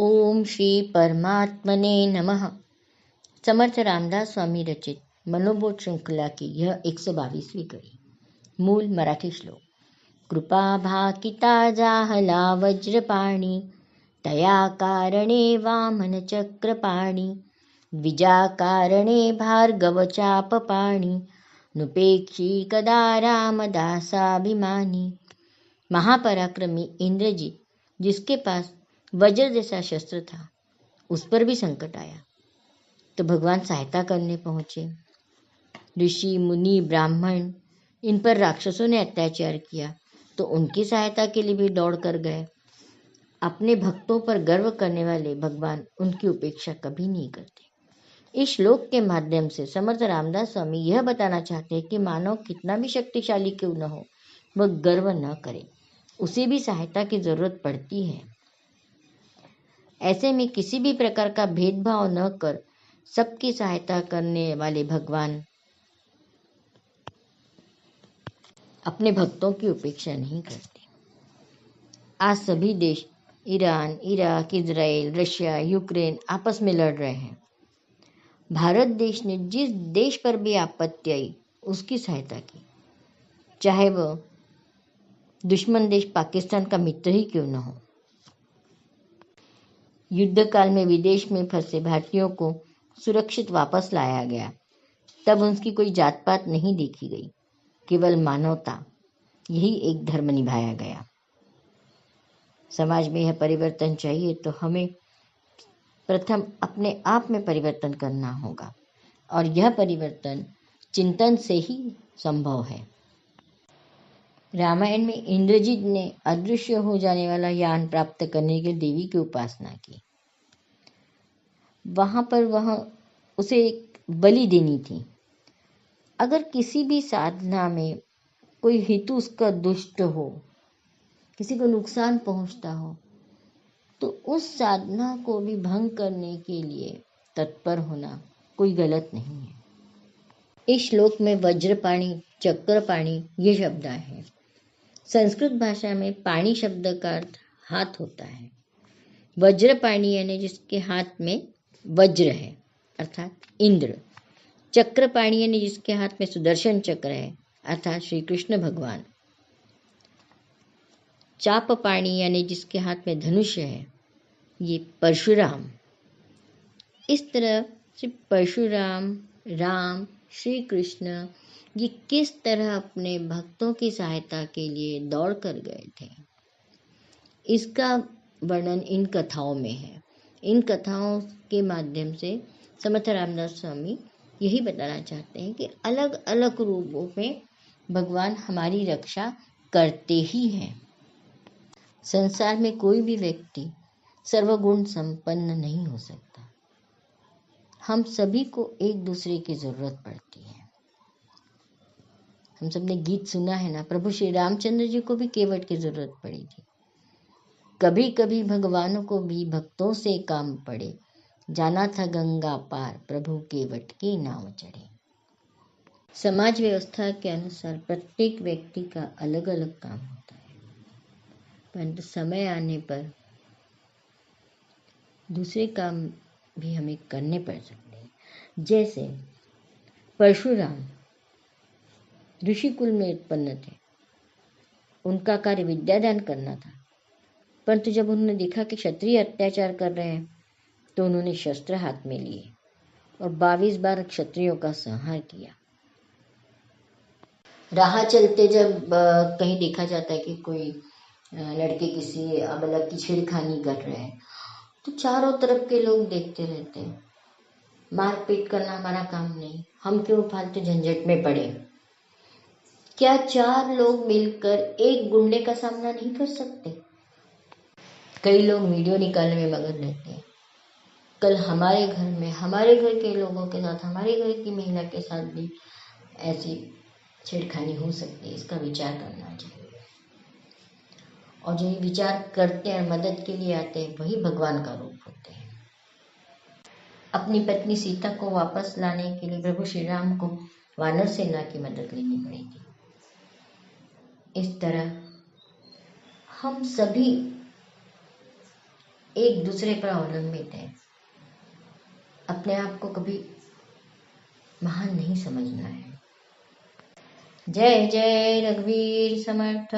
ओम श्री परमात्मने नमः। समर्थ रामदास स्वामी रचित मनोबोध श्रृंखला की यह 122वीं कड़ी। मूल मराठी श्लोक। कृपा भाकिता जाहला वज्रपाणी, तया कारणे वामन चक्रपाणी, द्विजा कारणे भार्गव चापपाणी, नुपेक्षी कदा रामदासाभिमानी। महापराक्रमी इंद्रजीत, जिसके पास वज्र जैसा शस्त्र था, उस पर भी संकट आया तो भगवान सहायता करने पहुंचे। ऋषि मुनि ब्राह्मण, इन पर राक्षसों ने अत्याचार किया तो उनकी सहायता के लिए भी दौड़ कर गए। अपने भक्तों पर गर्व करने वाले भगवान उनकी उपेक्षा कभी नहीं करते। इस श्लोक के माध्यम से समर्थ रामदास स्वामी यह बताना चाहते हैं कि मानव कितना भी शक्तिशाली क्यों न हो, वह गर्व न करे, उसे भी सहायता की जरूरत पड़ती है। ऐसे में किसी भी प्रकार का भेदभाव न कर सबकी सहायता करने वाले भगवान अपने भक्तों की उपेक्षा नहीं करते। आज सभी देश Iran, Iraq, Israel, Russia, Ukraine आपस में लड़ रहे हैं। भारत देश ने जिस देश पर भी आपत्ति आई उसकी सहायता की, चाहे वह दुश्मन देश पाकिस्तान का मित्र ही क्यों न हो। युद्ध काल में विदेश में फंसे भारतीयों को सुरक्षित वापस लाया गया। तब उनकी कोई जात पात नहीं देखी गई, केवल मानवता, यही एक धर्म निभाया गया। समाज में यह परिवर्तन चाहिए तो हमें प्रथम अपने आप में परिवर्तन करना होगा, और यह परिवर्तन चिंतन से ही संभव है। रामायण में इंद्रजीत ने अदृश्य हो जाने वाला यान प्राप्त करने के लिए देवी की उपासना की। वहां पर उसे एक बलि देनी थी। अगर किसी भी साधना में कोई हेतु उसका दुष्ट हो, किसी को नुकसान पहुंचता हो, तो उस साधना को भी भंग करने के लिए तत्पर होना कोई गलत नहीं है। इस श्लोक में वज्रपाणी, चक्रपाणी ये शब्द आए हैं। संस्कृत भाषा में पाणी शब्द का अर्थ हाथ होता है। वज्रपाणी यानी जिसके हाथ में वज्र है, अर्थात इंद्र। चक्रपाणी यानी जिसके हाथ में सुदर्शन चक्र है, अर्थात श्री कृष्ण भगवान। चापपाणी यानी जिसके हाथ में धनुष्य है, ये परशुराम। इस तरह से परशुराम, राम, श्री कृष्ण ये किस तरह अपने भक्तों की सहायता के लिए दौड़ कर गए थे, इसका वर्णन इन कथाओं में है। इन कथाओं के माध्यम से समर्थ रामदास स्वामी यही बताना चाहते हैं कि अलग अलग रूपों में भगवान हमारी रक्षा करते ही हैं। संसार में कोई भी व्यक्ति सर्वगुण संपन्न नहीं हो सकता। हम सभी को एक दूसरे की जरूरत पड़ती है। हम सबने गीत सुना है ना, प्रभु श्री रामचंद्र जी को भी केवट की जरूरत पड़ी थी। कभी कभी भगवान को भी भक्तों से काम पड़े, जाना था गंगा पार, प्रभु केवट की नाव चढ़े। समाज व्यवस्था के अनुसार प्रत्येक व्यक्ति का अलग अलग काम होता है, परंतु समय आने पर दूसरे काम भी हमें करने पड़ सकते हैं। जैसे परशुराम ऋषि कुल में उत्पन्न थे, उनका कार्य विद्यादान करना था, परंतु जब उन्होंने देखा कि क्षत्रिय अत्याचार कर रहे हैं तो उन्होंने शस्त्र हाथ में लिए और 22 बार क्षत्रियों का संहार किया। राह चलते जब कहीं देखा जाता है कि कोई लड़के किसी अबला की छेड़खानी कर रहे हैं तो चारों तरफ के लोग देखते रहते हैं। मारपीट करना हमारा काम नहीं, हम क्यों फालतू झंझट में पड़े। क्या 4 लोग मिलकर एक गुंडे का सामना नहीं कर सकते? कई लोग वीडियो निकालने में मगन रहते हैं। कल हमारे घर में, हमारे घर के लोगों के साथ, हमारे घर की महिला के साथ भी ऐसी छेड़खानी हो सकती है। इसका विचार करना चाहिए। और जो ये विचार करते हैं, मदद के लिए आते हैं, वही भगवान का रूप होते हैं। अपनी पत्नी सीता को वापस लाने के लिए प्रभु श्री राम को वानर सेना की मदद लेनी पड़ी थी। इस तरह हम सभी एक दूसरे पर अवलंबित है। अपने आप को कभी महान नहीं समझना है। जय जय रघुवीर समर्थ।